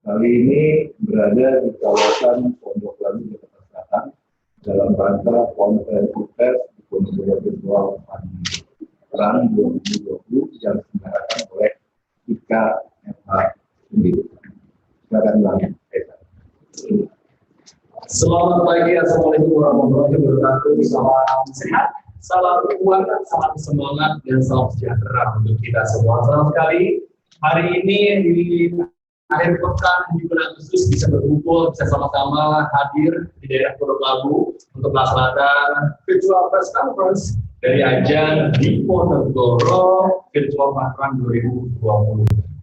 Kali ini berada di kawasan Pondok Labu, Jakarta Selatan, dalam rangka konferensi pers di Pondok Virtual Run 2020 yang diselenggarakan oleh IKFH sendiri. Silakan Bang Eka. Selamat pagi, assalamualaikum warahmatullahi wabarakatuh. Salam sehat, salam kuat, salam semangat, dan salam sejahtera untuk kita semua. Senang sekali hari ini di akhir pekan 7 Agustus bisa berkumpul, bisa sama-sama hadir di daerah Pondok Labu untuk melaksanakan virtual press conference dari Ajang Diponegoro Virtual Run 2020.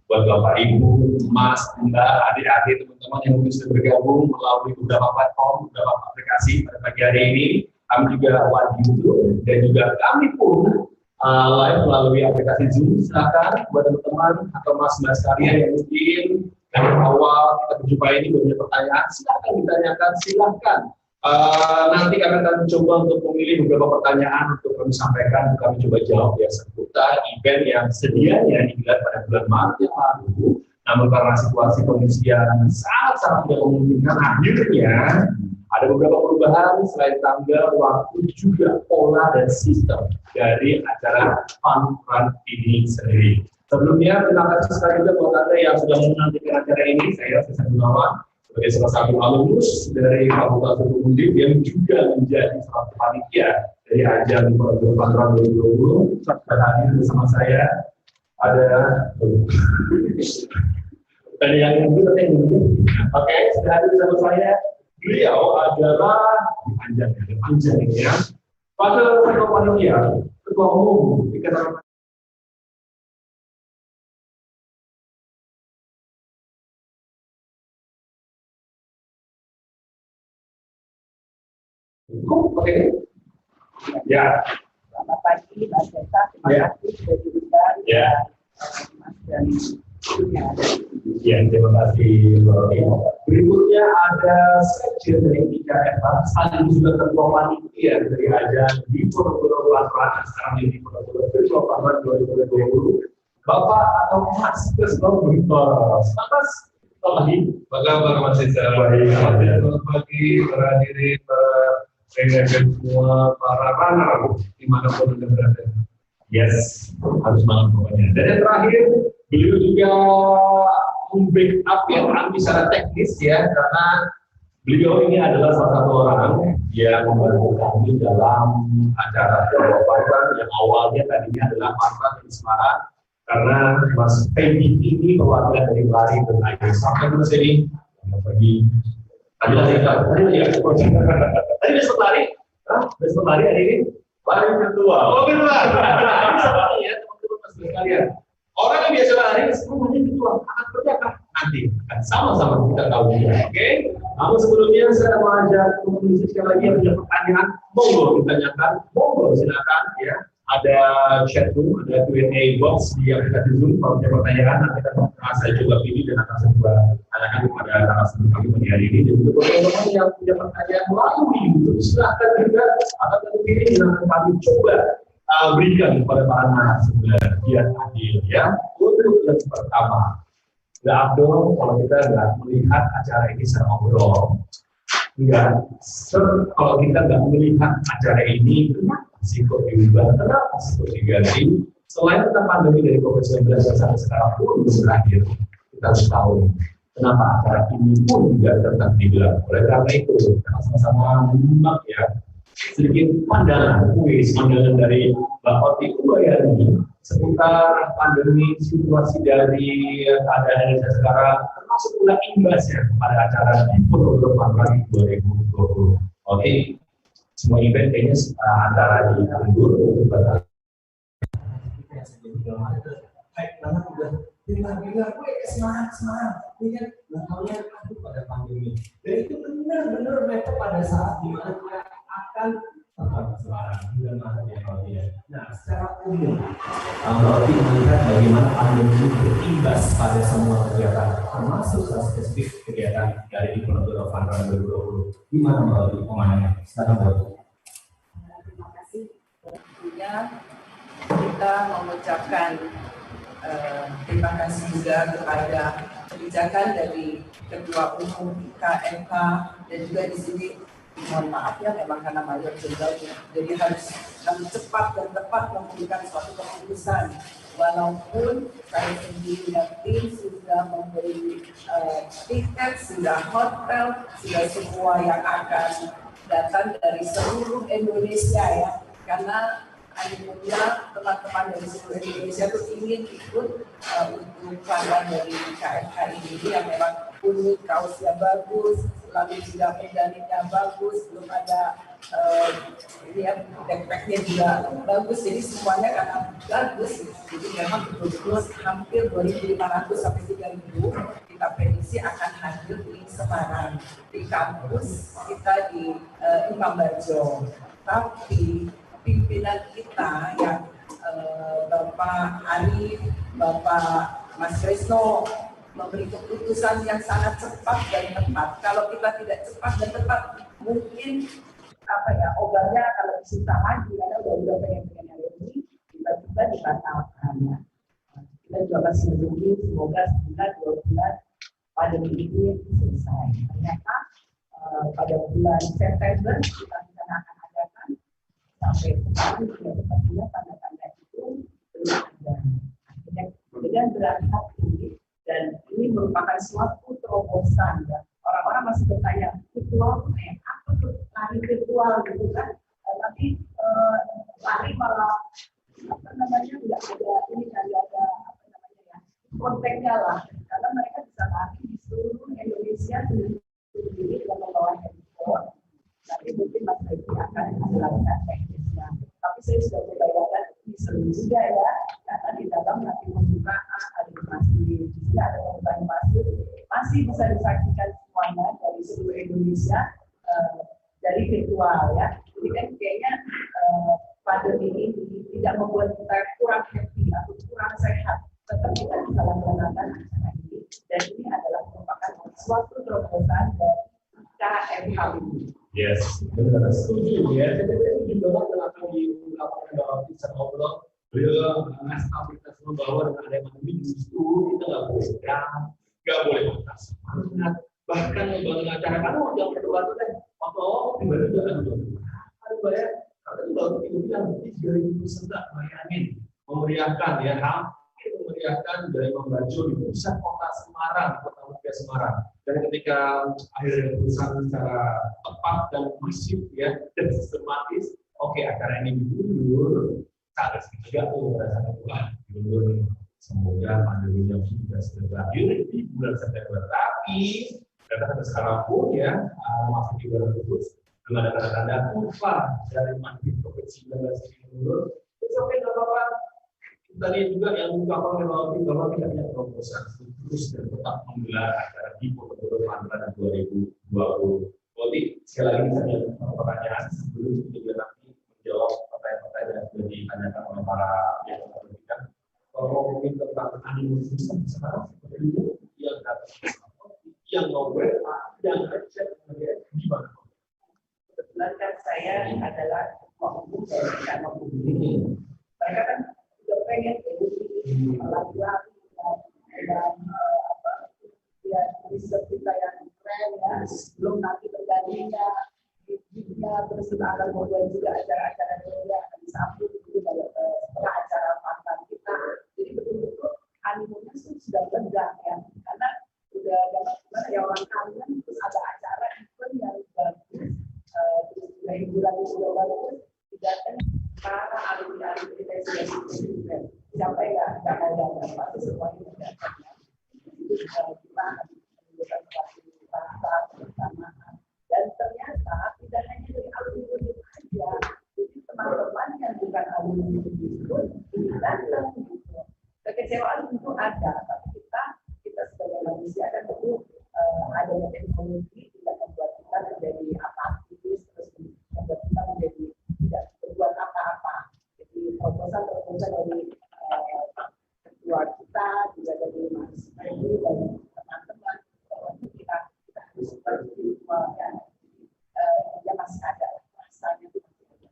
Buat Bapak Ibu, Mas, Mbak, adik-adik, teman-teman yang mungkin sudah bergabung melalui beberapa platform, beberapa aplikasi pada pagi hari ini, kami juga live di YouTube dan juga kami pun live melalui aplikasi Zoom. Silakan buat teman-teman atau mas-mas sekalian yang mungkin dari awal kita berjumpa ini punya pertanyaan, silakan ditanyakan, silakan. Nanti kami akan coba untuk memilih beberapa pertanyaan untuk kami sampaikan, kami coba jawab ya seputar event yang sedianya digelar pada bulan Maret yang lalu. Namun karena situasi kondisi yang sangat-sangat tidak memungkinkan, akhirnya ada beberapa perubahan selain tanggal, waktu, juga pola dan sistem dari acara Fun Run ini sendiri. Sebelumnya, terima kasih sekali juga buat Anda yang sudah menantikan acara ini. Saya Sesa Gunawan, sebagai salah satu alumnus dari Fakultas Hukum Undip yang juga menjadi salah satu panitia dari Ajang Diponegoro Fun Run 2020. Dan hadir bersama saya ada yang Oke, sudah hadir bersama saya. Beliau adalah panjang ya. Pada Ketua Panitia, Ketua Umum Ikatan Oke. Ya. Selamat pagi, Mas Desa. Terima kasih sudah diundang. Ya. Mas dan yang ada. Ya, terima kasih. Berikutnya ada sekjen dari IKFH, sekaligus juga ketua panitia dari Ajang Diponegoro Fun Run, sekarang di Diponegoro Virtual Fun Run 2020. Bapak atau Mas Kesbang Beritos. Mas, selamat pagi. Bagaimana Mas Desa? Baik. Selamat pagi para hadirin, para semua, para runner dimanapun Anda berada. Yes, harus banget pokoknya. Dan yang terakhir, beliau juga membackup ya kami secara teknis ya, karena beliau ini adalah salah satu orang yang membantu kami dalam acara Parvan yang awalnya tadinya adalah Parvan di Semarang, karena Mas Peggy ini perwakilan dari lari dan air sampai ke sini. Selamat pagi. Tadi besok lari, besok lari hari ini lari virtual. Oh virtual. Ini sama ya teman-teman mas sekalian. Orang yang biasa lari semuanya virtual. Akan seperti apa? Nanti akan sama-sama kita tahu juga. Oke. Namun sebelumnya saya mau ajak teman-teman sekali lagi yang punya pertanyaan, monggo ditanyakan, monggo silakan ya. Ada chat room, ada Q&A box di aplikasi Zoom. Kalau punya pertanyaan, nanti akan saya coba pilih dan akan saya coba tanyakan kepada narasumber kami pada hari ini. Dan untuk teman-teman yang punya pertanyaan melalui YouTube, silahkan juga akan kami pilih dan akan kami coba berikan kepada para narasumber biar adil ya. Untuk yang pertama, nggak abdol kalau kita nggak melihat acara ini secara overall. Enggak, kalau kita nggak melihat acara ini, kenapa sih kok diubah, kenapa sih kok diganti? Selain tentang pandemi dari COVID-19 yang sampai sekarang pun belum berakhir, kita harus tahu kenapa acara ini pun juga tetap digelar. Oleh karena itu, kita sama-sama menyimak ya sedikit pandangan dari Mbak Oti Ubayani seputar pandemi, situasi dari keadaan Indonesia sekarang, termasuk pula imbasnya pada acara Diponegoro Fun Run 2020. Oke, semua event kayaknya antara di Anggur untuk batal. Baik banget udah bilang semangat, ini kan tahunnya aku pada pandemi. Dan itu benar-benar mereka pada saat dimana kita akan tetap sekarang bulan Maret ya. Nah, secara umum, Roti melihat bagaimana pandemi itu berimbas pada semua kegiatan, termasuk secara spesifik kegiatan dari Diponegoro Fun Run 2020. Gimana Roti pemandangannya? Silakan Roti. Terima kasih. Tentunya kita mengucapkan terima kasih juga kepada kebijakan dari Ketua Umum KMK dan juga di sini mohon maaf ya memang karena mayor jenderal jadi harus cepat dan tepat memberikan suatu keputusan walaupun saya sendiri dan tim sudah membeli tiket, sudah hotel, sudah semua yang akan datang dari seluruh Indonesia ya karena Alhamdulillah teman-teman dari seluruh Indonesia itu ingin ikut untuk program dari KMK ini yang memang unik, kaosnya bagus, lalu juga medalinya bagus, belum ada lihat backpacknya juga bagus, jadi semuanya karena bagus, jadi memang betul-betul hampir 2.500 sampai 3.000 kita prediksi akan hadir di Semarang, di kampus kita di Imam Bonjol. Tapi pimpinan kita yang Bapak Arif, Bapak Mas Krisno memberi keputusan yang sangat cepat dan tepat. Kalau kita tidak cepat dan tepat, mungkin obatnya kalau disita lagi karena udah pengen hari ini tiba-tiba dibatalkan ya. Kita juga masih menunggu semoga sebulan 2 bulan pandemi ini selesai. Ternyata pada bulan September kita akan adakan sampai sekarang sudah sepertinya tanda-tanda itu belum ada. Akhirnya kemudian berangkat ini dan ini merupakan suatu terobosan ya. Orang-orang masih bertanya virtual apa tuh lari virtual gitu kan? Tapi lari malah nggak ada ini kan ada kontennya lah karena mereka bisa lari di seluruh Indonesia sendiri dengan membawa handphone. Tapi mungkin Mas Regi akan melakukan teknisnya. Tapi saya sudah membayangkan ini seru juga ya karena di dalam nanti pembukaan animasi di sini ada animasi masih bisa disaksikan semuanya dari seluruh Indonesia dari virtual ya. Jadi kan kayaknya pandemi ini tidak membuat kita kurang happy atau kurang sehat. Tetap kita bisa melakukan acara ini dan ini adalah merupakan suatu terobosan dari KMK ini. Yes, benar setuju ya. Jadi juga telah kami lakukan dalam bisa ngobrol. Beliau stabilitas membawa dengan ada pandemi justru kita nggak boleh nggak boleh patah semangat. Bahkan membangun acara kamu yang kedua itu kan tiba-tiba ada bayar karena itu baru itu bilang 3.000 peserta bayangin memeriahkan ya memeriahkan dari Bonjol di pusat kota Semarang, kota muda Semarang. Dan ketika akhirnya keputusan secara tepat dan masif ya dan sistematis, oke acara ini diundur, harus juga berdasarkan Tuhan diundur. Semoga pandeminya sudah berakhir di bulan September. Tapi data sampai sekarang pun ya masih di bulan Agustus dengan ada tanda kurva dari pandemi COVID-19 ini menurun. Oke, nggak apa-apa. Tadi juga yang diungkapkan oleh bahwa tidak punya terobosan terus dan tetap menggelar acara di Ponorogo Pandra 2020. Jadi sekali lagi saya pertanyaan sebelum kita nanti menjawab pertanyaan-pertanyaan yang sudah ditanyakan oleh para yang berbicara. Kalau mungkin tentang animasi sekarang seperti itu yang datang yang ngobrol yang chat di mana? Kebetulan kan saya adalah pengurus dari Kantor Bumi. Mereka kan pengen lagi-lagi dan riset kita yang keren ya belum nanti terjadinya terus kita akan membuat juga acara-acara yang akan disambut setelah acara mantan kita jadi betul-betul animonya sudah rendah ya karena sudah dapat ya orang kangen terus ada acara event yang bagus terus juga hiburan juga bagus tidak kan para alumni-alumni kita sudah sampai nggak mau datang pasti semuanya datang itu kita menunjukkan bahasa persamaan dan ternyata tidak hanya dari alumni aja jadi teman-teman yang bukan alumni pun datang gitu kekecewaan tentu ada tapi kita sebagai manusia kan tentu ada teknologi tidak membuat kita menjadi apatis terus membuat kita menjadi tidak berbuat apa-apa jadi proposal dari ketua kita juga dari Mas Regi dan teman-teman kita harus berjuang ya masih ada rasanya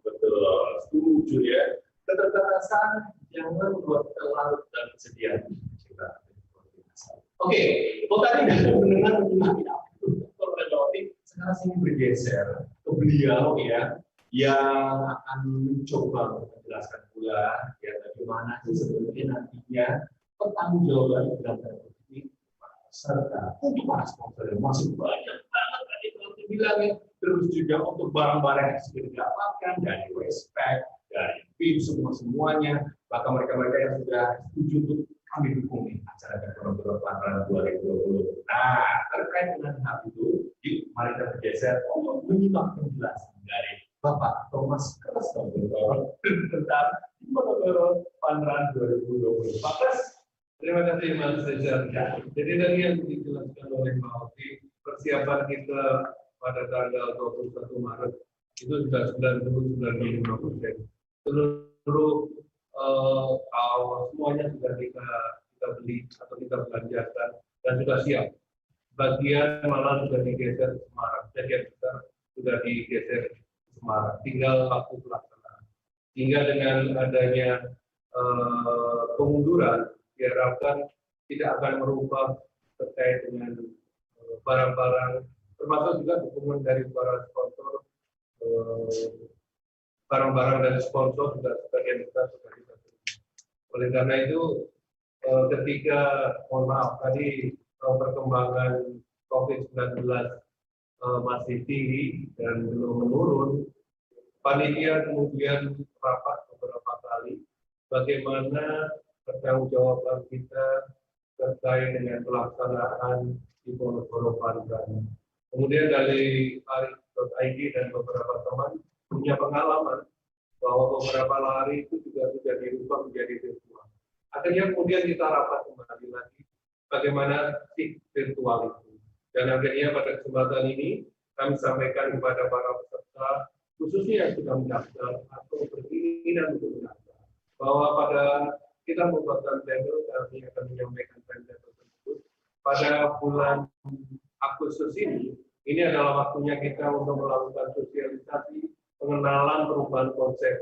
betul setuju ya keterbatasan jangan membuat kita larut dan kesedihan kita Oke, tadi mendengar sekarang sini bergeser ke beliau ya, yang akan mencoba menjelaskan pula ya bagaimana sih sebenarnya nantinya pertanggungjawaban dalam ini serta untuk para sponsor masih banyak banget tadi kalau bilang ya, terus juga untuk barang-barang yang sudah didapatkan dari Westpac, dari PIP semuanya, bahkan mereka-mereka yang sudah setuju untuk kami dukung nih acara Ekonomi Pelanggaran 2020. Nah, terkait dengan hal itu, yuk mari kita bergeser untuk menyimak penjelasan dari Bapak Thomas Krasnodar tentang Ekonomi Pelanggaran 2020. Pak Kras, terima kasih Mas Rizal. Jadi tadi yang dijelaskan oleh Mbak Oki, persiapan kita pada tanggal 21 Maret itu sudah 95%. Seluruh semuanya sudah kita beli atau kita belanjakan dan sudah siap. Bagian malah sudah digeser ke Semarang, bagian besar sudah digeser ke Semarang. Tinggal waktu pelaksanaan. Hingga dengan adanya pengunduran diharapkan tidak akan merubah terkait dengan barang-barang, termasuk juga dukungan dari para sponsor. Barang-barang dari sponsor juga sebagian besar sudah kita beli. Oleh karena itu, ketika mohon maaf tadi perkembangan COVID-19 masih tinggi dan belum menurun, panitia kemudian rapat beberapa kali bagaimana pertanggungjawaban kita terkait dengan pelaksanaan di Ponorogo Pangrango. Kemudian dari Ari.id dan beberapa teman punya pengalaman bahwa beberapa hari itu juga sudah dirubah menjadi virtual. Akhirnya kemudian kita rapat kembali lagi bagaimana sih virtual itu. Dan akhirnya pada kesempatan ini kami sampaikan kepada para peserta, khususnya yang sudah mendaftar atau berkeinginan untuk mendaftar, bahwa pada kita membuatkan tender, kami akan menyampaikan tender tersebut pada bulan Agustus ini adalah waktunya kita untuk melakukan sosialisasi pengenalan perubahan konsep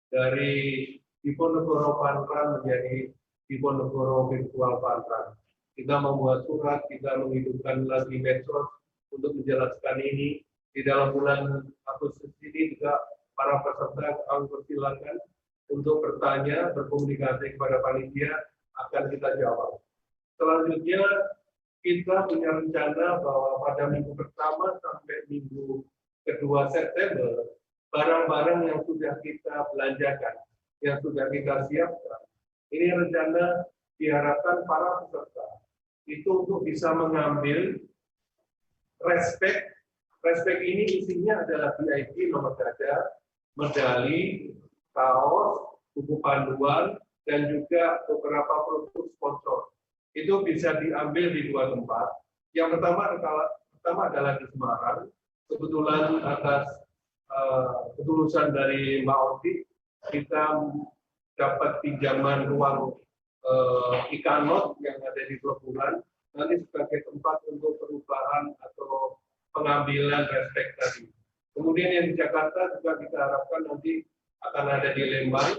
dari Diponegoro Pangrango menjadi Diponegoro Virtual Pangrango. Kita membuat surat, kita menghidupkan lagi medsos untuk menjelaskan ini. Di dalam bulan Agustus ini juga para peserta kami persilakan untuk bertanya, berkomunikasi kepada panitia, akan kita jawab. Selanjutnya kita punya rencana bahwa pada minggu pertama sampai minggu kedua September, barang-barang yang sudah kita belanjakan, yang sudah kita siapkan, ini rencana diharapkan para peserta itu untuk bisa mengambil respect. Respect ini isinya adalah VIP nomor gajah, medali, kaos, buku panduan, dan juga beberapa produk sponsor. Itu bisa diambil di dua tempat. Yang pertama adalah di Semarang. Kebetulan atas ketulusan dari Mbak Oti, kita dapat pinjaman ruang Ikanot yang ada di Pelebuhan nanti sebagai tempat untuk perubahan atau pengambilan respect tadi. Kemudian yang di Jakarta juga kita harapkan nanti akan ada di Lembang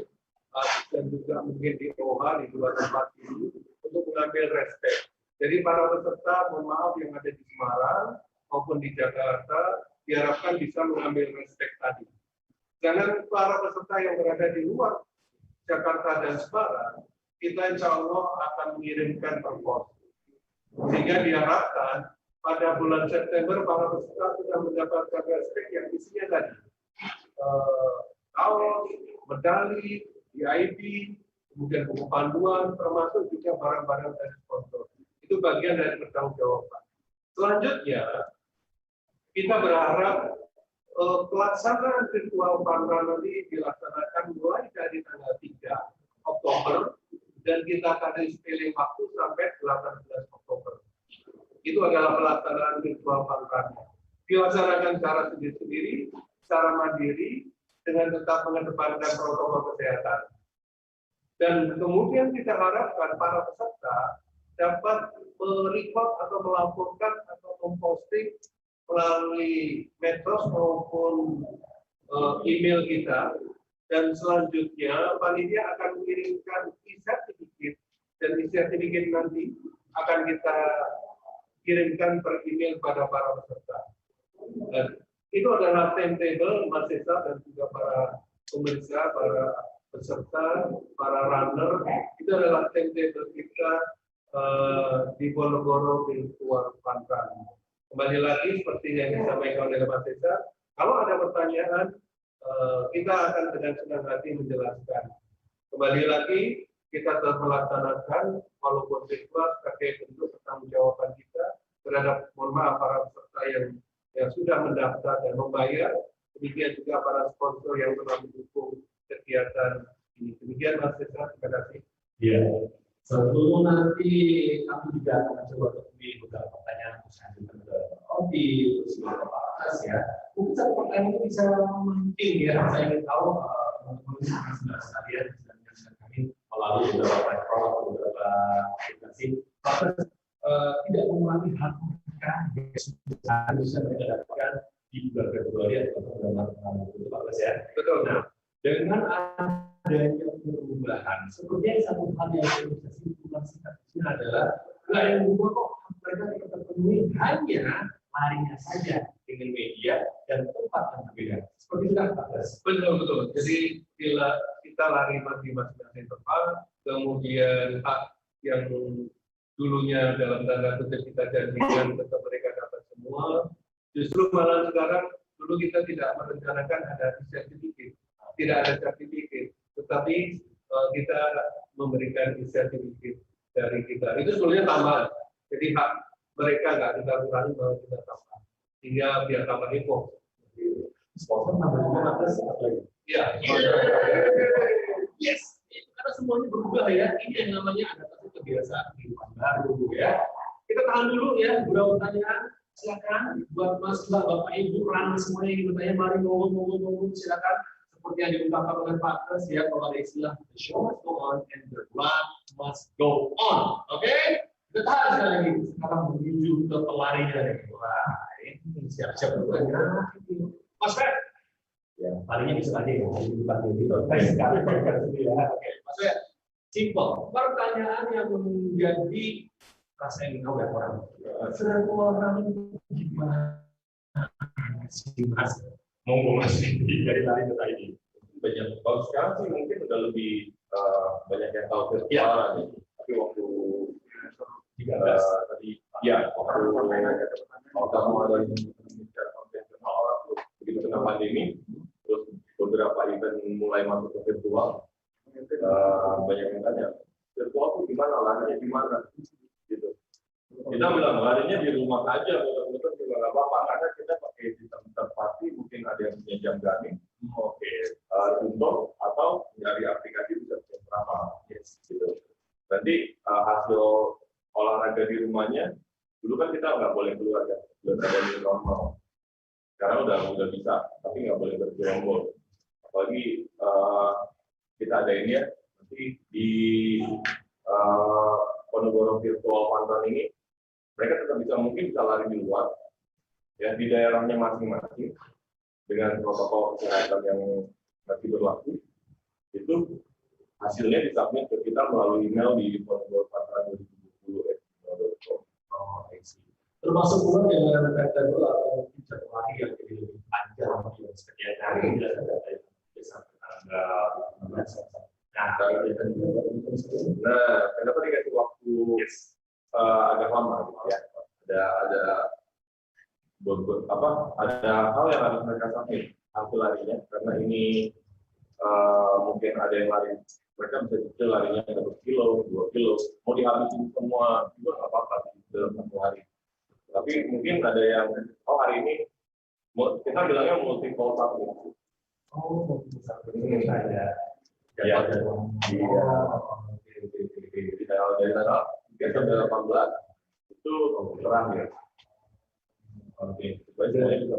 dan juga mungkin di OHA di dua tempat ini untuk mengambil respect. Jadi para peserta, mohon maaf yang ada di Semarang maupun di Jakarta diharapkan bisa mengambil respect tadi. Jangan para peserta yang berada di luar Jakarta dan Semarang, kita insya Allah akan mengirimkan perpos. Sehingga diharapkan pada bulan September para peserta sudah mendapatkan respect yang isinya tadi. Kaos, medali, VIP, kemudian buku panduan, termasuk juga barang-barang dari sponsor. Itu bagian dari pertanggungjawaban. Selanjutnya, kita berharap pelaksanaan virtual Pangrango ini dilaksanakan mulai dari tanggal 3 Oktober dan kita akan pilih waktu sampai 18 Oktober. Itu adalah pelaksanaan virtual Pangrango. Dilaksanakan secara sendiri-sendiri, secara mandiri, dengan tetap mengedepankan protokol kesehatan. Dan kemudian kita harapkan para peserta dapat merecord atau melaporkan atau memposting melalui medsos maupun email kita, dan selanjutnya panitia akan mengirimkan e-sertifikat, dan e-sertifikat nanti akan kita kirimkan per email pada para peserta. Dan itu adalah timetable Mas Esa dan juga para pemirsa, para peserta, para runner. Itu adalah timetable kita di Ponorogo Virtual Fun Run. Kembali lagi seperti yang disampaikan oleh Mas Esa, kalau ada pertanyaan kita akan dengan senang hati menjelaskan. Kembali lagi kita telah melaksanakan walaupun virtual sebagai bentuk pertanggungjawaban kita terhadap mohon maaf para peserta yang sudah mendaftar dan membayar, demikian juga para sponsor yang telah mendukung kegiatan ini. Demikian Mas Esa, terima kasih. Iya. Sebelum nanti kami juga akan coba temui beberapa pertanyaan selanjutnya ke Odi, terus ke Pak Atas ya. Mungkin satu pertanyaan itu bisa mungkin ya, saya ingin tahu teman-teman sudah sekalian dan kami melalui beberapa platform, beberapa aplikasi, tidak mengurangi hak mereka yang bisa mereka dapatkan di bulan Februari atau bulan Maret ya. Betul. Nah, dengan adanya perubahan, sebenarnya satu hal yang bisa simpulkan singkatnya adalah yang membuat kok mereka tidak terpenuhi hanya larinya saja dengan media dan tempat yang berbeda. Seperti itu kan Pak? Betul. Jadi bila kita lari di masing-masing tempat, kemudian hak yang dulunya dalam tanda kutip kita janjikan tetap mereka dapat semua. Justru malah sekarang dulu kita tidak merencanakan ada sertifikat, tidak ada sertifikat, tetapi kita memberikan sertifikat dari kita. Itu sebenarnya tambahan. Jadi hak mereka nggak kita kurangi, malah kita tambah. Sehingga biar tambah heboh. Sponsor tambah atas lagi. Ya. Yes. Karena semuanya berubah ya. Ini yang namanya adaptasi kebiasaan kehidupan baru ya. Kita tahan dulu ya. Beberapa pertanyaan. Silakan buat Mas, Mbak, Bapak, Ibu, Rana semuanya yang bertanya, mari ngomong, silakan. Seperti yang diungkapkan oleh Pak Kres ya, kalau ada istilah the show must go on and the run must go on. Oke? Kita tahan sekali lagi. Sekarang menuju ke pelarinya nih. Wah, ini siap-siap bertanya. Mas Fer, ya, larinya bisa lagi ya, bukan gitu. Baik sekali, ya. Oke, Mas Fer, simple. Pertanyaan yang menjadi rasa ingin tahu ya orang. Sedang orang gimana sih Mas? Monggo Mas dari lari ke tadi. Banyak. Kalau sekarang sih mungkin udah lebih banyak yang tahu virtual nih. Tapi waktu 13 tadi, ya waktu kamu ada yang secara konvensional begitu kena pandemi, terus beberapa event mulai masuk ke virtual, banyak yang tanya virtual itu gimana, larinya gimana, gitu. Kita bilang larinya di rumah aja, muter-muter juga nggak apa-apa karena kita pakai sistem terpati, mungkin ada yang punya jam ganning, contoh atau dari aplikasi bisa berapa, gitu. Nanti hasil olahraga di rumahnya, dulu kan kita nggak boleh keluar ya, belum ada new normal. Sekarang udah bisa, tapi nggak boleh bergerombol. Apalagi kita ada ini ya, nanti di Ponorogo Virtual Fun Run ini, mereka tetap mungkin bisa lari di luar, ya di daerahnya masing-masing dengan protokol kesehatan yang masih berlaku. Itu hasilnya disubmit ke kita melalui email di Ponorogo Fun Run 2020. Termasuk pula dengan data atau jadwal lari yang jadi lebih panjang sekian hari data bisa tanggal 16. Nah, kenapa dikasih waktu agak lama gitu ya? Ada hal yang harus mereka submit hasil larinya karena ini mungkin ada yang lari mereka bisa cicil larinya 1 kilo, 2 kilo, mau dihabisin semua juga nggak apa-apa dalam 1 hari. Tapi mungkin ada yang hari ini kita bilangnya multiple submit. Ini ada. Ya, dari tanggal 18 itu terang ya. Oke, semuanya bisa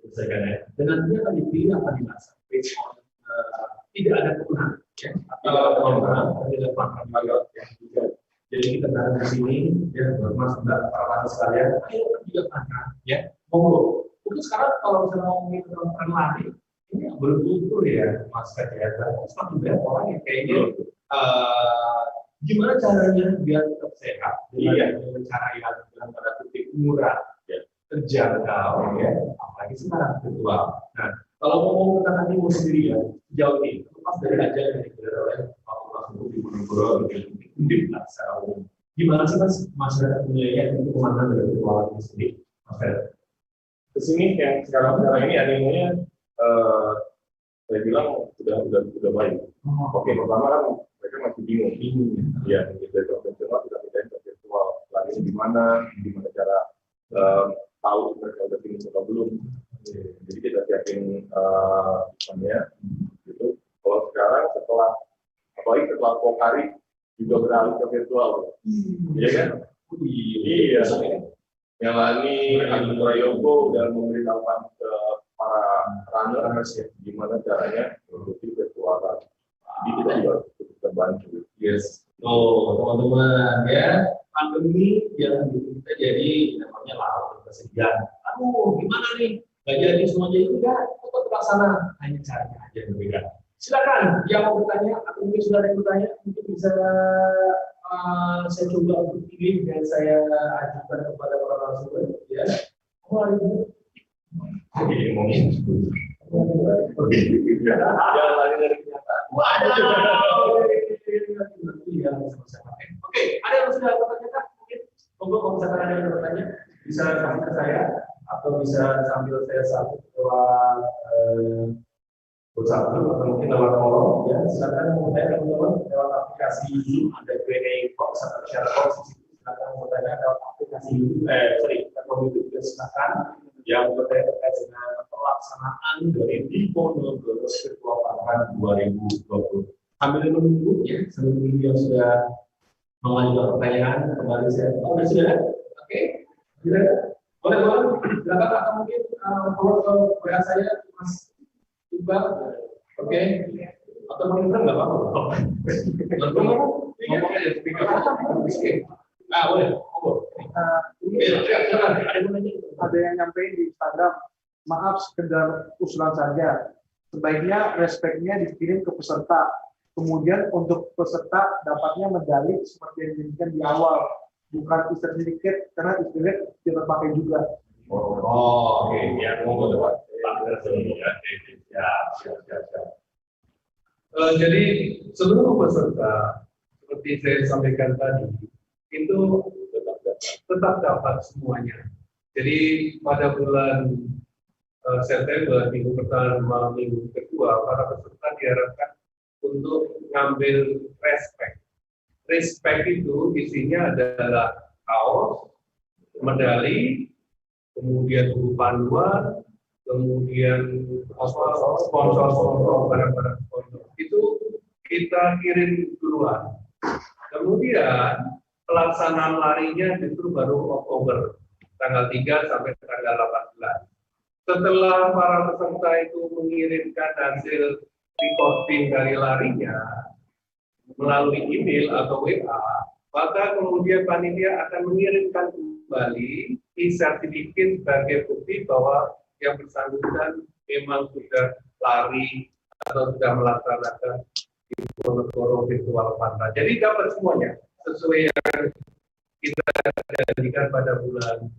selesaikan ya. Dan nantinya akan dipilih apa di masa. Tidak ada kemenangan, ya. Tidak ada jadi kita berada di sini, ya, Mas dan para sekalian, ayo juga kan, ya. Monggo. Mungkin sekarang kalau misalnya ngomongin tentang lari, ini berkultur ya Mas Kak ya, semakin banyak orang yang kayaknya gimana caranya biar tetap sehat dengan cara yang dalam tanda kutip murah, terjangkau, ya, apalagi sekarang virtual. Nah, kalau ngomong tentang animo sendiri ya, sejauh ini lepas dari ajaran yang diberikan oleh Fakultas Hukum di Diponegoro secara umum, gimana sih Mas masyarakat menilai itu kemana dari virtual ini sendiri? Mas Fer? Kesini yang sekarang ini animonya saya bilang sudah baik. Oke, pertama kan mereka masih bingung. Ya, dari konvensional kita pindahin ke virtual. Lagi di mana cara tahu mereka udah bingung atau belum. Jadi kita siapin gitu. Kalau sekarang apalagi setelah Pokari juga beralih ke virtual. Iya kan? Iya. Melani, Agus Prayogo udah memberitahukan ke para runners ya, gimana caranya mengikuti virtual. Jadi kita juga cukup terbantu. Yes. Teman-teman ya, pandemi yang kita jadi namanya laut ketersediaan. Aduh, gimana nih? Gak jadi semuanya itu ya, tetap terlaksana. Hanya caranya aja yang berbeda. Silakan yang mau bertanya atau mungkin sudah ada yang bertanya, mungkin bisa saya coba untuk pilih dan saya ajukan kepada para narasumber. Ya, Jadi ngomongin. Jangan lari dari kenyataan. Oke, ada yang sudah bertanya? Mungkin, kalau misalkan ada yang bertanya, bisa kasih ke saya atau bisa sambil saya satu bersatu atau mungkin lewat kolom ya, silakan bertanya teman-teman lewat aplikasi Zoom, ada Q&A box atau chat box, silakan bertanya lewat aplikasi YouTube juga silakan yang berkait dengan pelaksanaan dari Diponegoro Virtual Parkrun 2020. Sambil menunggu ya, sambil menunggu yang sudah mengajukan pertanyaan kembali saya. Sudah? Oke. Boleh silakan atau mungkin follow ke WA saya Mas Iqbal, oke, atau mengundang nggak apa-apa. Ngomong aja, speaker. Boleh. Ada yang nyampein di Instagram, maaf sekedar usulan saja. Sebaiknya respect-nya dikirim ke peserta. Kemudian untuk peserta dapatnya medali seperti yang diinginkan di awal, bukan certificate karena certificate tidak terpakai juga. Oke, ya, mau depan. Jadi seluruh peserta seperti saya sampaikan tadi itu tetap dapat semuanya. Jadi pada bulan September minggu pertama minggu kedua para peserta diharapkan untuk ngambil respect. Respect itu isinya adalah kaos, medali, kemudian buku panduan, kemudian sponsor barang-barang sponsor itu kita kirim duluan. Kemudian pelaksanaan larinya justru baru Oktober tanggal 3 sampai tanggal 18. Setelah para peserta itu mengirimkan hasil recording dari larinya melalui email atau WA, maka kemudian panitia akan mengirimkan kembali e-sertifikat sebagai bukti bahwa yang bersangkutan memang sudah lari atau sudah melaksanakan Diponegoro Virtual Parkrun. Jadi dapat semuanya sesuai yang kita jadikan pada bulan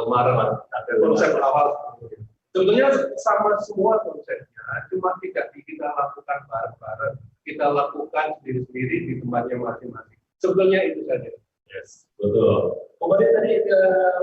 Maret. Ada konsep awal sebetulnya sama semua konsepnya, cuma tidak kita lakukan bareng-bareng, kita lakukan sendiri-sendiri di tempatnya masing-masing. Sebetulnya itu saja. Yes, betul. Kemudian tadi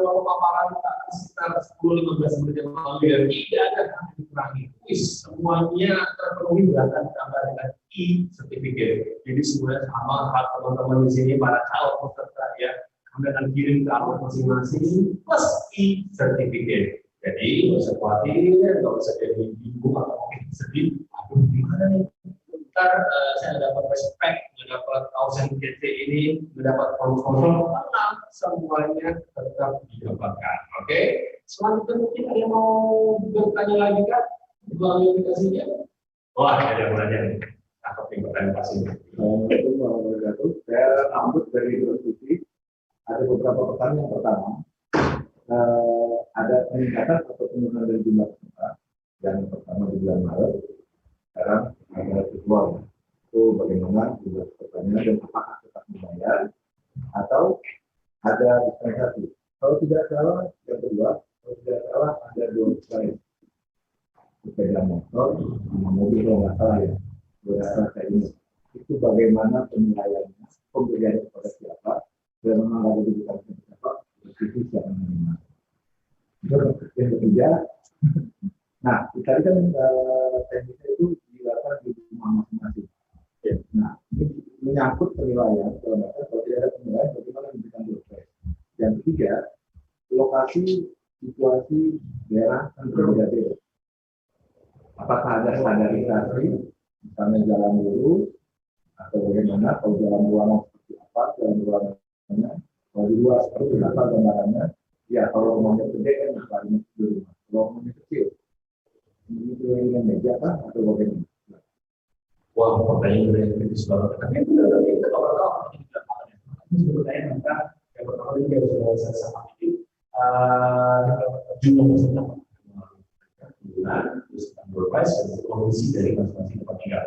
ruang pemaparan sekitar 10-15 menit yang lalu ya, tidak ada yang dikurangi. Semuanya terpenuhi bahkan ditambah dengan e-certificate. Jadi semuanya sama hak teman-teman di sini para calon peserta ya, kami akan kirim ke alamat masing-masing plus e-certificate. Jadi nggak usah khawatir, nggak usah jadi bingung atau mungkin sedih. Aduh, gimana nih? Ntar saya dapat respect, mendapat ausen GT ini, mendapat kontrol, tenang, semuanya tetap didapatkan. Oke? Selanjutnya mungkin ada yang mau bertanya lagi kan? Melalui aplikasinya? Wah, ada yang bertanya nih. Apa yang bertanya pasti? Saya rambut dari Universiti. Ada beberapa pertanyaan. Pertama, ada peningkatan atau penurunan dari jumlah peserta yang pertama di bulan Maret. Sekarang ada virtual itu bagaimana juga pertanyaan dan apakah tetap dibayar ada dispensasi. Kalau tidak salah, yang kedua, kalau tidak salah ada 2 kali sepeda motor sama mobil kalau nggak salah ya. Berdasarkan saya ini, itu bagaimana penilaiannya, pemberian kepada siapa, dan memang ada diberikan kepada siapa, itu siapa menerima. Yang ketiga, nah tadi kan teknisnya itu dilakukan di rumah masing-masing. Nah, ini menyangkut penilaian, kalau tidak ada penilaian, bagaimana memberikan dosis. Yang ketiga, lokasi, situasi, daerah kan berbeda-beda. Apakah ada standarisasi, misalnya jalan lurus, atau bagaimana, kalau jalan ruangan seperti apa, jalan ruangannya, kalau di luar seperti apa gambarannya, ya kalau rumahnya gede kan misalnya di rumah, kalau rumahnya kecil, ini dengan meja kan, atau bagaimana? Wah, pertanyaan yang kritis banget. Tapi itu udah tadi kita kalau tidak paham. Ini sebenarnya maka yang pertama ini harus saya sampaikan jumlah peserta bulan, terus berprice dan kondisi dari masing-masing tempat tinggal.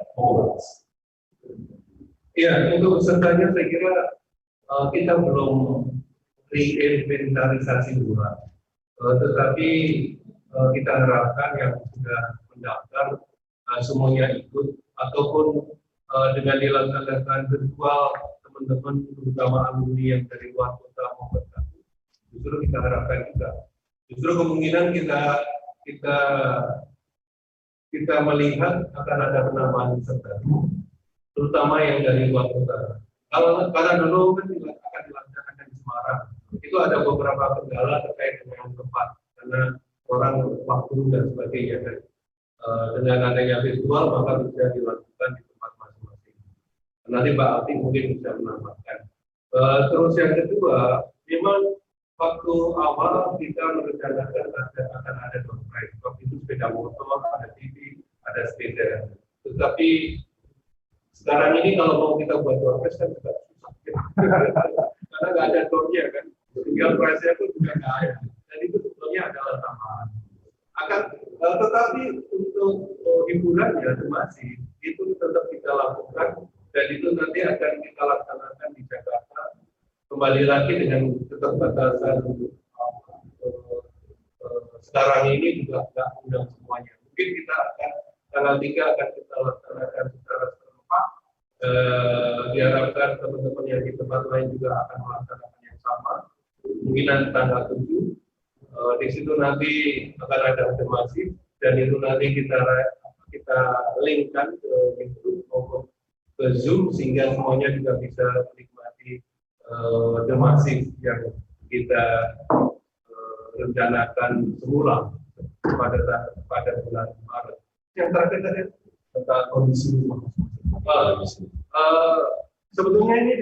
Iya, untuk pesertanya saya kira kita belum reinventarisasi ulang, tetapi kita harapkan yang sudah mendaftar semuanya ikut, ataupun dengan dilaksanakan virtual teman-teman terutama alumni yang dari luar kota maupun kampus, justru kita harapkan juga, justru kemungkinan kita melihat akan ada penambahan peserta, terutama yang dari luar kota. Karena dulu kan akan dilaksanakan di Semarang, itu ada beberapa kendala terkait dengan tempat, karena orang waktu dan sebagainya. Dengan adanya virtual maka bisa dilakukan di tempat masing-masing. Nanti Mbak Alti mungkin bisa menambahkan. Terus yang kedua, memang waktu awal kita merencanakan akan ada door prize. Waktu itu sepeda motor, ada TV, ada sepeda. Tetapi sekarang ini kalau mau kita buat door prize kan juga susah. Karena nggak ada doornya kan. Tinggal prize-nya itu juga nggak ada. Dan itu sebetulnya adalah tambahan. Tetapi untuk hiburannya masih itu tetap kita lakukan, dan itu nanti akan kita laksanakan di Jakarta. Kembali lagi dengan keterbatasan sekarang ini juga nggak undang semuanya. Mungkin kita akan tanggal 3 akan kita laksanakan secara serentak. Diharapkan teman-teman yang di tempat lain juga akan melaksanakan yang sama. Mungkin tanggal 7. Di situ nanti akan ada afirmasi, dan itu nanti kita linkkan ke YouTube maupun ke Zoom sehingga semuanya juga bisa menikmati demasi yang kita rencanakan semula pada bulan Maret. Yang terakhir tadi tentang kondisi rumah. Sebetulnya ini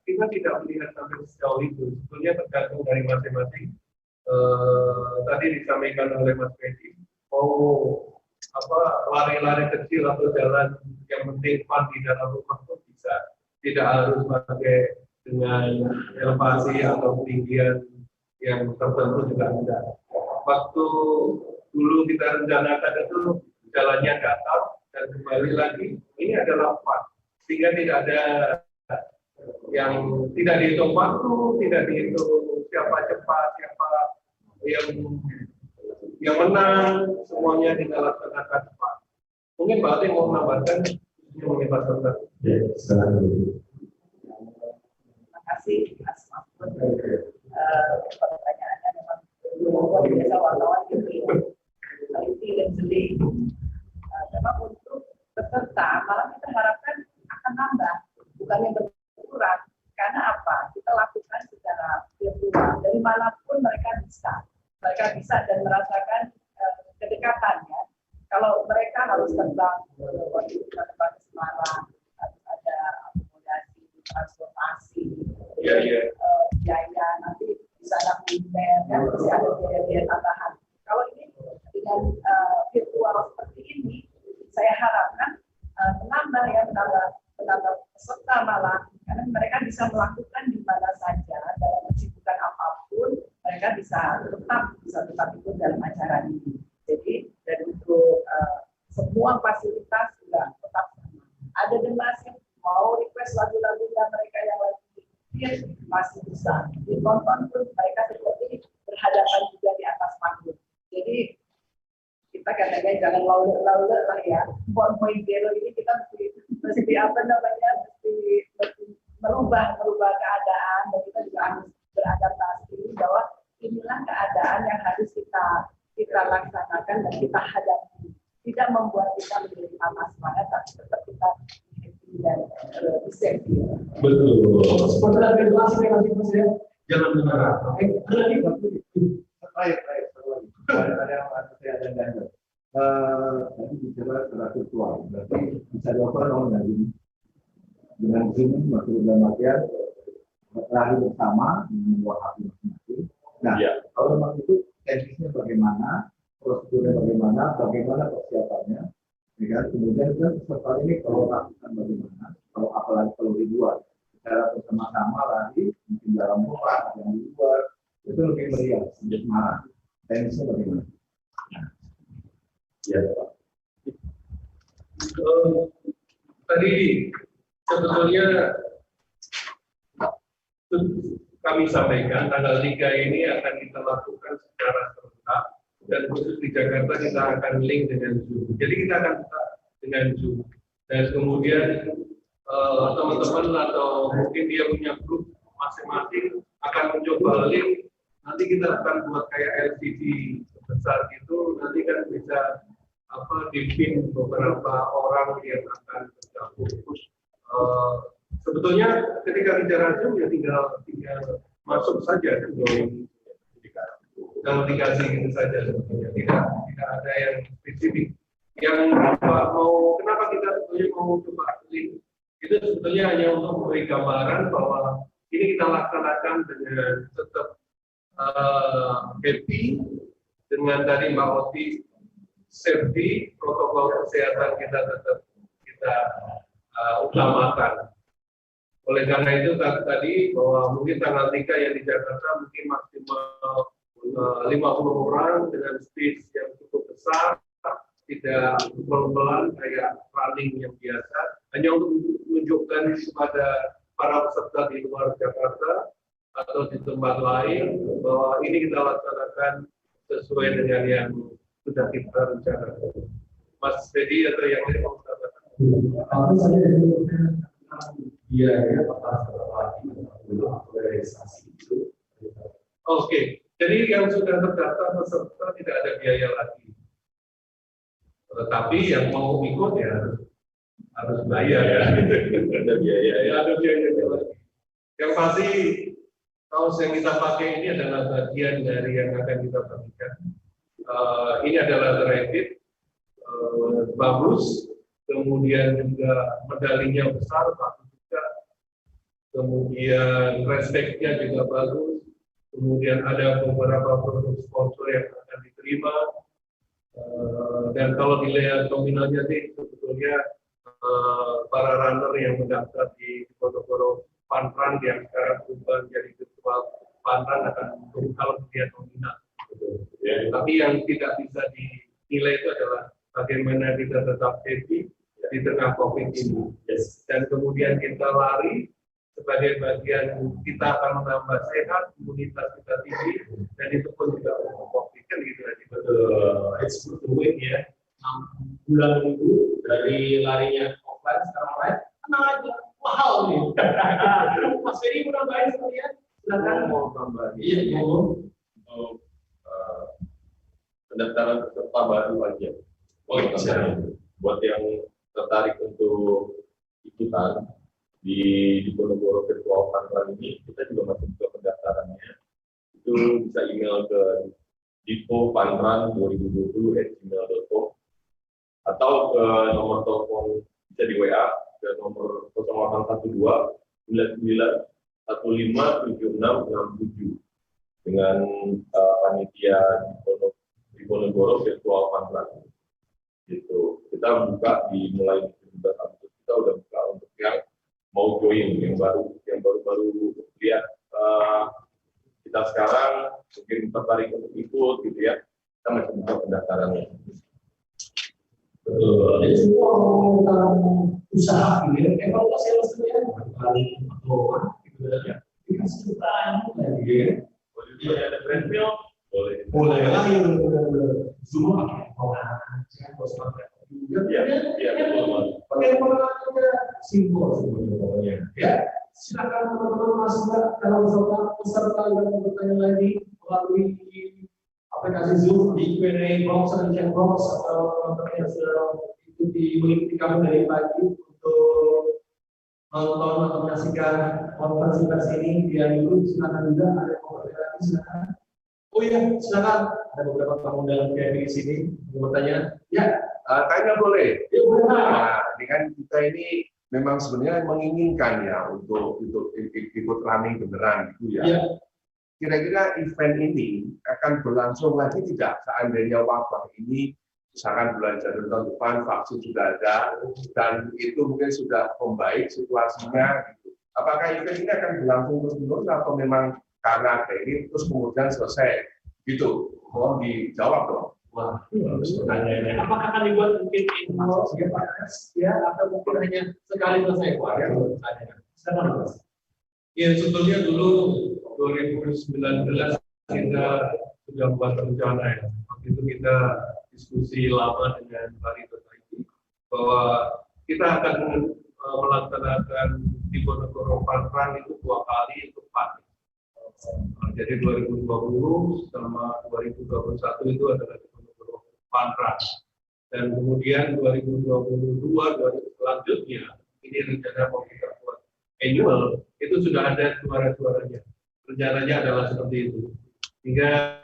kita tidak melihat sampai sejauh itu. Sebetulnya tergantung dari masing-masing. Tadi disampaikan oleh Mas Fedi, lari-lari kecil atau jalan yang penting fun di dalam rumah pun bisa, tidak harus pakai dengan elevasi atau ketinggian yang tertentu juga tidak. Waktu dulu kita rencanakan itu jalannya datar dan kembali lagi ini adalah fun, sehingga tidak ada yang tidak dihitung waktu, tidak dihitung siapa cepat, siapa yang menang, semuanya kita laksanakan cepat. Mungkin Pak Ati mau menambahkan yang mengenai peserta. Ya, silakan. Terima kasih Mas Mahfud. Pertanyaannya memang luar biasa, wartawan teliti dan jeli. Memang untuk peserta malah kita harapkan akan nambah, bukannya berkurang. Karena apa? Kita lakukan secara virtual, dari manapun mereka bisa dan merasakan kedekatannya. Kalau mereka harus terbang ke Semarang, harus ada akomodasi, transportasi, biaya nanti di sana kuliner, dan masih ada biaya tambahan. Kalau ini dengan virtual seperti ini, saya harapkan menambah peserta malah, karena mereka bisa melakukan di mana saja dalam kesibukan apapun, mereka bisa tetap ikut dalam acara ini. Jadi dari untuk semua fasilitas juga tetap sama. Ada demasi mau request lagu-lagunya mereka yang lagi masih susah. Ditonton pun mereka seperti berhadapan juga di atas panggung. Jadi kita kadang-kadang jangan lalu-lalu lah ya. 1.0 ini kita mesti apa namanya, mesti merubah keadaan, dan kita juga harus beradaptasi bahwa inilah keadaan yang harus kita laksanakan dan kita hadapi. Tidak membuat kita menjadi tambah semangat, tapi tetap kita happy dan bisa. Betul. Seperti yang regulasi yang nanti ya, jangan menyerah. Oke, ada lagi. Baik. Ada yang saya ada ganjil. Tadi bicara secara virtual, berarti bisa dilakukan online dengan Zoom, maksud dalam artian lari bersama membawa HP masing-masing. Nah, kalau memang itu teknisnya bagaimana, prosedurnya bagaimana persiapannya, ya kan? Kemudian kan peserta ini kalau lakukan bagaimana, apalagi kalau dibuat secara bersama-sama lari, mungkin dalam rumah, yang di luar, itu lebih meriah, lebih semangat. Teknisnya bagaimana? Ya, Tadi sebetulnya kami sampaikan tanggal 3 ini akan kita lakukan secara serentak, dan khusus di Jakarta kita akan link dengan Zoom. Jadi kita akan buka dengan Zoom, dan kemudian teman-teman atau mungkin dia punya grup masing-masing akan mencoba link. Nanti kita akan buat kayak LCD besar gitu, nanti kan bisa dipin beberapa orang yang akan bergabung. Sebetulnya ketika bicara Zoom ya tinggal masuk saja dan join, kalau dikasih gitu saja sebetulnya, tidak ada yang spesifik. Yang kenapa kita sebetulnya mau coba link itu sebetulnya hanya untuk memberi gambaran bahwa ini kita laksanakan dengan tetap happy dengan tadi Mbak Oti, safety, protokol kesehatan kita tetap utamakan. Oleh karena itu tadi bahwa mungkin tanggal 3 yang di Jakarta mungkin maksimal 50 orang dengan space yang cukup besar, tidak pelan-pelan kayak running yang biasa, hanya untuk menunjukkan kepada para peserta di luar Jakarta atau di tempat lain bahwa ini kita laksanakan sesuai dengan yang sudah kita rencanakan. Mas Dedi atau yang lain mau katakan? Kalau saya biaya organisasi itu. Oke, jadi yang sudah terdaftar peserta tidak ada biaya lagi. Tetapi yang mau ikut ya harus bayar ya. Ada biaya ya, ada biaya lagi. Yang pasti kaos yang kita pakai ini adalah bagian dari yang akan kita bagikan. Ini adalah rated, bagus, kemudian juga medalinya besar, bagus juga, kemudian respect-nya juga bagus, kemudian ada beberapa produk sponsor yang akan diterima, dan kalau dilihat nominalnya sih sebetulnya para runner yang mendaftar di Ponorogo Fun Run yang sekarang berubah menjadi virtual Fun Run akan kalau dilihat nominal. Ya, tapi yang tidak bisa dinilai itu adalah bagaimana kita tetap happy di tengah COVID ini. Yes. Dan kemudian kita lari sebagai bagian kita akan menambah sehat, imunitas kita tinggi, dan itu pun juga untuk COVID kan gitu aja. Betul, it's good to win ya. 6 bulan itu dari larinya offline sekarang online, tenang aja, mahal nih. Mas Ferry udah baik sekalian, silakan mau tambah. Iya, mau. Pendaftaran peserta baru aja. Buat yang tertarik untuk ikutan di Ponorogo Virtual Fun Run ini, kita juga masih buka pendaftarannya. Itu bisa email ke dipo.funrun2020@gmail.com atau ke nomor telepon bisa di WA ke nomor 0812 99 157667 dengan panitia di Ponorogo Virtual Fun Run. Gitu. Kita buka mulai 17 Agustus, kita udah buka untuk yang mau join, yang baru lihat kita sekarang mungkin tertarik untuk ikut gitu ya, kita masih buka pendaftarannya. Betul. Jadi semua tentang usaha ini, evaluasi hasilnya atau gitu ya. lagi. Boleh ada treadmill, boleh. Boleh lagi, semua pakai aja, bos pakai juga. Iya, betul. Pakai aja, simbol sebenarnya. Ya, silakan teman-teman masuk kalau peserta yang bertanya lagi melalui aplikasi Zoom di Q&A box dan chat box atau teman-teman yang sudah mengikuti kami dari pagi untuk nonton atau menyaksikan konferensi pers ini di YouTube. Silakan juga ada komentar lagi, silakan. Oh iya, silakan. Ada beberapa tamu dalam VIP di sini yang bertanya. Ya, Kayaknya boleh. ya boleh. Nah, ini kan kita ini memang sebenarnya menginginkan ya untuk ikut running beneran gitu ya. Ya. Kira-kira event ini akan berlangsung lagi tidak seandainya wabah ini, misalkan bulan Januari tahun depan vaksin sudah ada dan itu mungkin sudah membaik situasinya. Gitu. Apakah event ini akan berlangsung terus-menerus atau memang karena ada ini terus kemudian selesai? Gitu. Mohon dijawab dong. Wah, pertanyaannya. Apakah akan dibuat mungkin annual ya atau mungkin hanya sekali selesai? Wah, ya pertanyaannya. Silakan Mas. Ya, sebetulnya dulu 2019 kita sudah buat rencana ya. Waktu itu kita diskusi lama dengan Pak Rito tadi bahwa kita akan melaksanakan di Ponorogo Fun itu 2 kali untuk PAN. Jadi 2020 sama 2021 itu adalah di Ponorogo Fun. Dan kemudian 2022 selanjutnya ini rencana mau kita buat annual itu sudah ada suara-suaranya. Rencananya adalah seperti itu. Hingga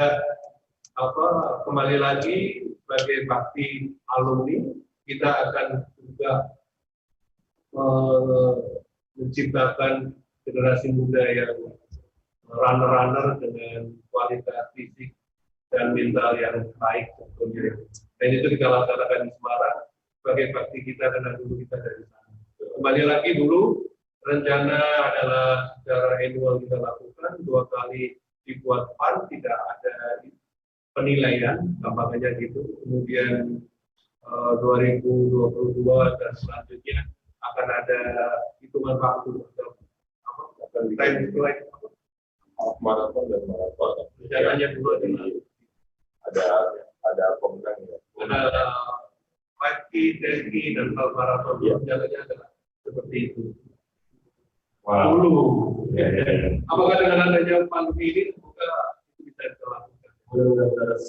kembali lagi sebagai bakti alumni kita akan juga menciptakan generasi muda yang runner-runner dengan kualitas fisik dan mental yang baik tentunya. Dan itu kita laksanakan di Semarang sebagai bakti kita karena dulu kita dari sana. Kembali lagi dulu rencana adalah secara annual kita lakukan 2 kali dibuat PAN, tidak ada penilaian, gampangnya gitu. Kemudian 2022 dan selanjutnya akan ada hitungan waktu Akan time flight maraton dan maraton. rencananya dulu Ada komentarnya. ada 5K, 10K dan half marathon. Rencananya adalah seperti itu. Wow. Dulu. Apakah dengan adanya pandemi ini semoga itu bisa dilakukan? Mudah-mudahan.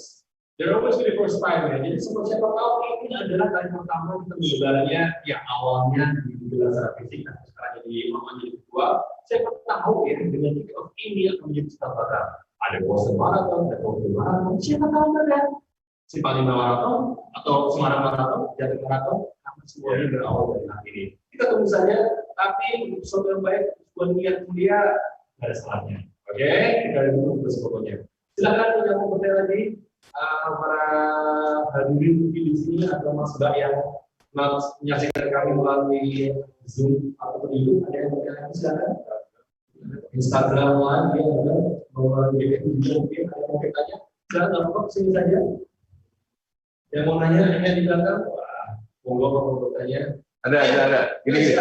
There always be the first time ya. Jadi siapa tahu ini adalah kali pertama kita menggelarnya yang awalnya digelar secara fisik, tapi sekarang jadi virtual. Siapa tahu ya dengan kick off ini akan menjadi kesempatan. Ada Boston Marathon, ada Tokyo Marathon, siapa tahu ada Simpang 5 Marathon atau Semarang Marathon, Jakarta Marathon, karena semuanya berawal dari hari ini. Kita tunggu saja, tapi untuk sesuatu yang baik, buat niat mulia, nggak ada salahnya. Oke, kita tunggu terus pokoknya. Silakan punya komentar lagi para hadirin mungkin di sini atau Mas Mbak yang menyaksikan kami melalui Zoom ataupun YouTube, ada yang bertanya silakan. Instagram live ya, ada melalui juga mungkin ada yang mau bertanya. Silakan langsung sini saja. Yang mau nanya hanya di belakang. Wah, monggo mau bertanya. Ada. Gini.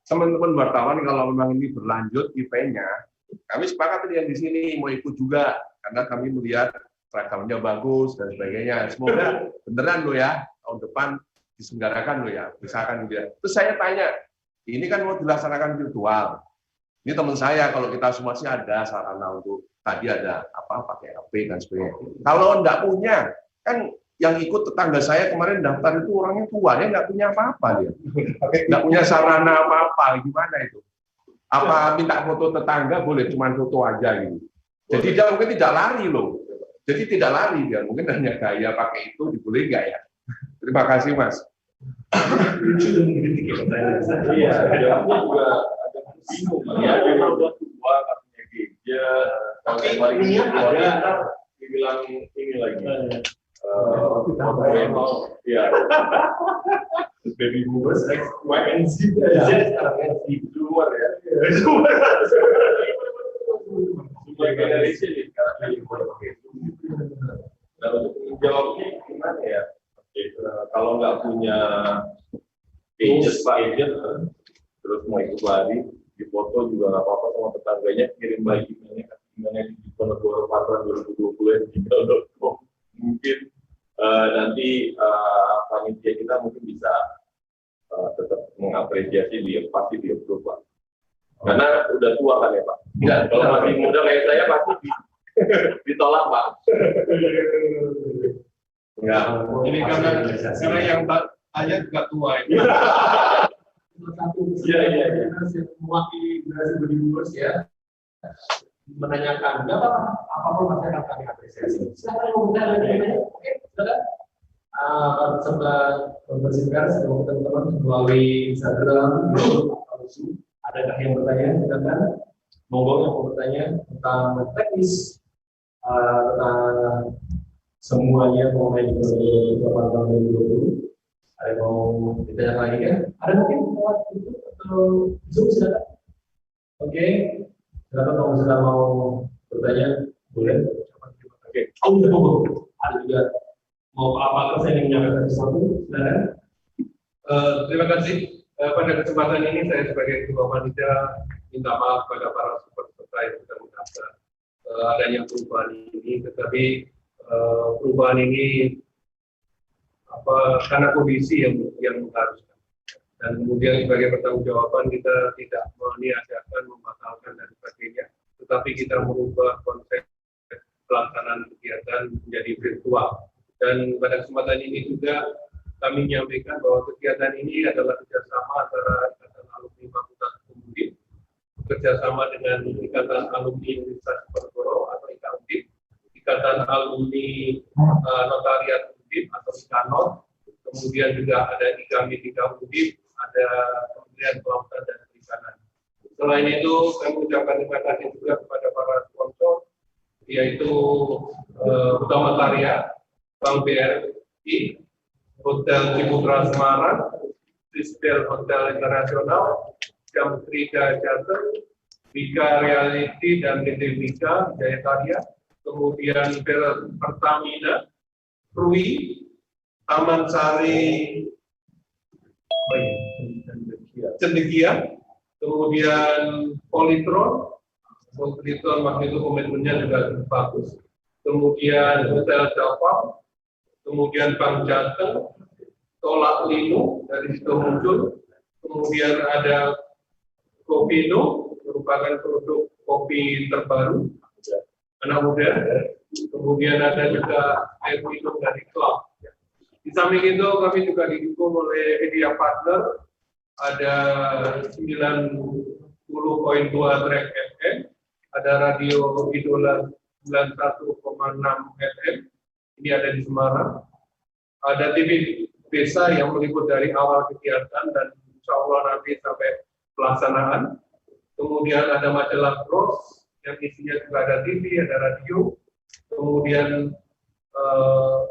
Teman-teman wartawan kalau memang ini berlanjut eventnya, kami sepakat yang di sini mau ikut juga karena kami melihat seragamnya bagus dan sebagainya. Semoga beneran lo ya tahun depan diselenggarakan lo ya, misalkan gitu ya. Terus saya tanya, ini kan mau dilaksanakan virtual. Ini teman saya kalau kita semua sih ada sarana untuk tadi ada pakai HP dan sebagainya. Kalau enggak punya, kan yang ikut tetangga saya kemarin daftar itu orangnya tua, dia nggak punya apa-apa dia, nggak punya sarana apa-apa, gimana itu? Apa minta foto tetangga boleh, cuma foto aja gitu. Jadi dia mungkin tidak lari loh. Jadi tidak lari dia, mungkin hanya gaya pakai itu diboleh nggak ya? Terima kasih Mas. Iya, ada juga ada bingung. Ya, memang buat tua katanya gereja. Tapi ini ada dibilang ini lagi. Ya. Baby boomers, YNZ sekarang di luar ya. Semua generasi nih sekarang lagi pakai Zoom. Nah untuk menjawabnya gimana ya? Kalau nggak punya gadget, terus mau ikut lari, di foto juga nggak apa-apa, sama tetangganya, kirim lagi emailnya di Ponorogo Patron 2020 mungkin nanti panitia kita mungkin bisa tetap mengapresiasi dia, pasti dia berubah. Karena udah tua kan ya Pak? Enggak, kalau masih muda kayak saya pasti ditolak Pak. Enggak. Ini karena yang tanya juga tua ini. Iya. Mewakili generasi baby boomers ya, menanyakan, nggak apa-apa, apapun pasti akan kami apresiasi. Silakan komentar lagi. Oke, silakan. Serta konversi pers, teman-teman melalui Instagram, YouTube, adakah yang bertanya? Silakan. Monggo yang mau bertanya tentang teknis, tentang semuanya mengenai tahun 2020. Ada yang mau ditanya lagi kan? Ada mungkin lewat YouTube atau Zoom, silakan. Oke, silakan kalau misalnya mau bertanya, boleh. Oke, ada juga mau apa saya ingin menyampaikan sesuatu, silakan. Terima kasih. Pada kesempatan ini saya sebagai ketua panitia minta maaf pada para peserta yang sudah mendaftar adanya perubahan ini, tetapi perubahan ini karena kondisi yang mengharuskan, dan kemudian sebagai pertanggungjawaban kita tidak meniadakan, membatalkan dan sebagainya, tetapi kita merubah konsep pelaksanaan kegiatan menjadi virtual. Dan pada kesempatan ini juga kami menyampaikan bahwa kegiatan ini adalah kerjasama antara Ikatan Alumni Fakultas Undip, bekerjasama dengan Ikatan Alumni Universitas Ponorogo atau IKUNDIP, Ikatan Alumni Notariat Undip atau IKANOT, kemudian juga ada IKAMI Undip, ada Kementerian Kelautan dan Perikanan. Selain itu, kami mengucapkan terima kasih juga kepada para sponsor, yaitu Utama Karya, Bank BRI, Hotel Ciputra Semarang, Sistel Hotel Internasional, Jamtrika Jateng, Vika Reality dan PT Vika Jaya Karya, kemudian Pertamina, Rui, Taman Sari Cendekia, kemudian Politron waktu itu komitmennya juga bagus, kemudian Hotel Java, kemudian Bank Jateng, Tolak Lino dari situ muncul, kemudian ada Kopino merupakan produk kopi terbaru anak muda, kemudian ada juga air minum dari Club. Di samping itu kami juga didukung oleh media partner, ada 90.2 track FM, ada radio Idola 91,6 FM, ini ada di Semarang, ada TV Desa yang meliput dari awal kegiatan dan insya Allah nanti sampai pelaksanaan, kemudian ada majalah Bros yang isinya juga ada TV, ada radio, kemudian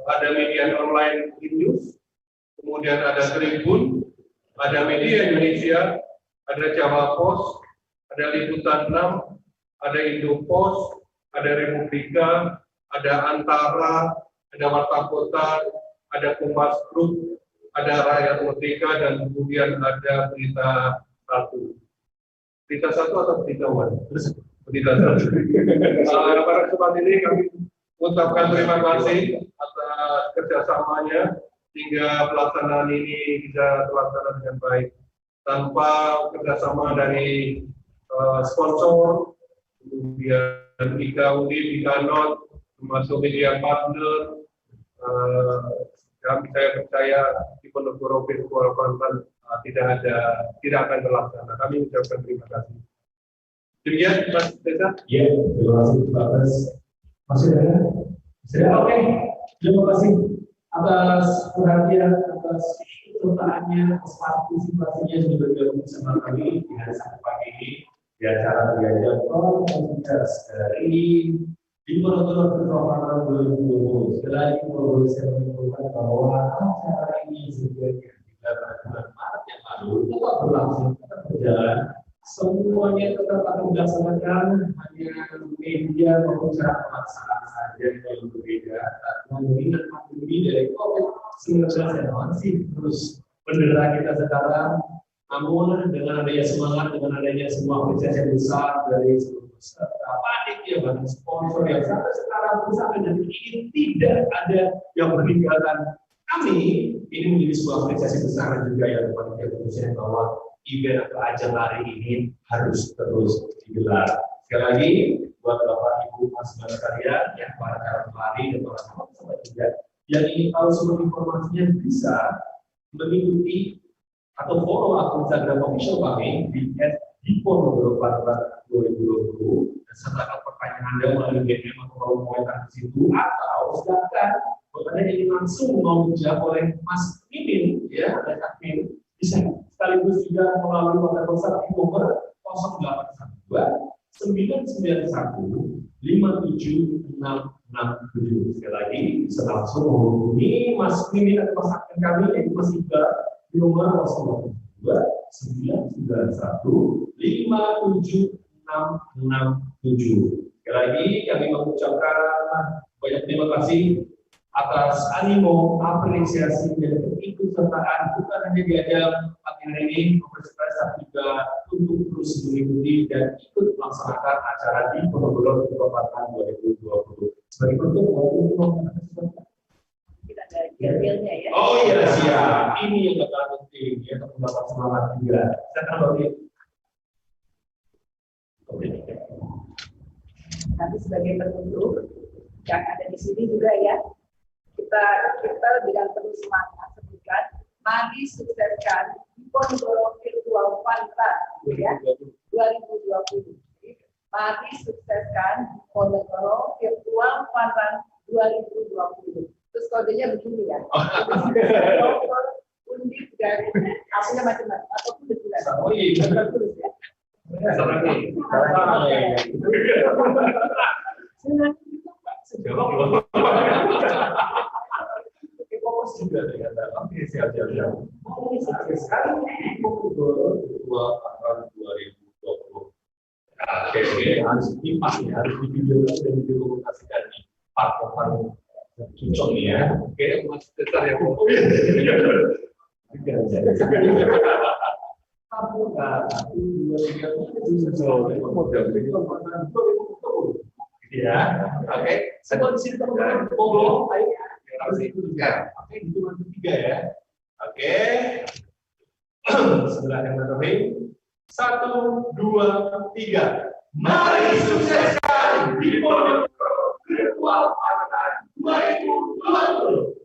ada media online News, kemudian ada Tribun, ada Media Indonesia, ada Jawa Pos, ada Liputan 6, ada Indo Pos, ada Republika, ada Antara, ada Warta Kota, ada Kompas Group, ada Rakyat Merdeka, dan kemudian ada Berita 1. Berita 1 atau Berita 1? Berita 1. Pada kesempatan ini kami mengucapkan terima kasih atas kerjasamanya hingga pelaksanaan ini bisa terlaksana dengan baik. Tanpa kerjasama dari sponsor, kemudian IKUNDIP, IKANOT, termasuk media partner, saya percaya di Ponorogo Virtual Conference tidak akan terlaksana. Kami mengucapkan terima kasih. Demikian, Mas Desa. Iya, terima kasih Pak Pres. Masih ada? Oke. Terima kasih atas perhatian, atas kesertaannya, atas partisipasinya sudah bergabung bersama kami di hari Sabtu pagi ini di acara diajak komunitas dari di Ponorogo Virtual Conference 2020. Sekali lagi saya menyimpulkan bahwa acara ini sebenarnya di bulan Maret yang lalu tetap berlangsung, tetap berjalan. Semuanya tetap akan dilaksanakan, hanya media maupun cara pelaksanaan saja yang berbeda. Karena mengingat pandemi dari COVID-19 yang masih terus mendera kita sekarang, Namun dengan adanya semangat, dengan adanya semua apresiasi yang besar dari seluruh peserta, panitia, bahkan sponsor yang sampai sekarang pun sampai detik ini tidak ada yang meninggalkan kami, ini menjadi sebuah apresiasi besar juga ya panitia khususnya bahwa event atau ajang lari ini harus terus digelar. Sekali lagi buat Bapak Ibu Mas sekalian, yang para calon pelari dan para sahabat juga yang ingin tahu semua informasinya bisa mengikuti atau follow akun Instagram official kami di @diponegoro2020 dan sertakan pertanyaan Anda melalui DM atau kolom komentar di situ, atau silakan kalau Anda ingin langsung mau dijawab oleh Mas Mimin ya, oleh admin, bisa sekaligus juga melalui kontak WhatsApp di nomor 0812 991 57667. Sekali lagi bisa langsung menghubungi Mas Mimin atau Mas admin kami yaitu Mas Iqbal di nomor 0812 991 57667. Sekali lagi kami mengucapkan banyak terima kasih atas animo, apresiasi dan keikutsertaan bukan hanya di ajang pagi hari ini, Universitas juga untuk terus mengikuti dan ikut melaksanakan acara di Ponorogo Kabupaten 2020. Sebagai bentuk Kita ada detailnya ya. oh iya siap, ini yang bakal penting ya untuk mendapat semangat juga. Saya akan bagi. Nanti sebagai penutup yang ada di sini juga ya, kita dengan penuh semangat sebutkan, mari sukseskan Ponorogo Virtual Fun Run ya 2020. Mari sukseskan Ponorogo Virtual Fun Run 2020. Terus kodenya begini ya. Undip dari artinya macam-macam ataupun betulan. Oh iya, tulis ya. sama lagi. Jawab loh. Fokus juga ternyata. Oke, siap-siap. Sekarang Ponorogo Virtual Fun Run 2020. Oke, harus dipas ya, harus divideokan dan didokumentasikan nih part-part cocok nih ya. Oke, Mas Tesar ya. Ya, oke. Semua di sini teman-teman ngobrol, harus itu juga. Oke, hitungan ketiga ya. Oke. Bismillahirrahmanirrahim. 1, 2, 3. Mari sukseskan di Ponorogo Virtual Fun Run 2020.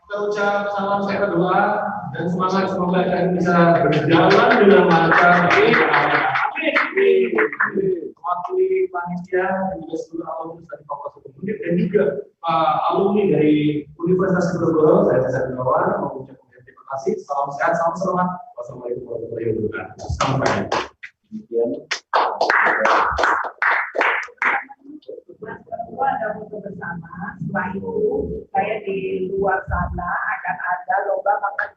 Kita ucap salam sehat doa dan semangat semoga kita bisa berjalan dengan lancar. Amin. Mewakili panitia dan juga seluruh alumni dari Fakultas Hukum dan juga alumni dari Universitas Ponorogo, saya Cesar Gunawan mengucapkan terima kasih. Salam sehat, salam selamat. Wassalamualaikum warahmatullahi wabarakatuh. Sampai. Demikian. Ada foto bersama. Setelah itu saya di luar sana akan ada lomba makan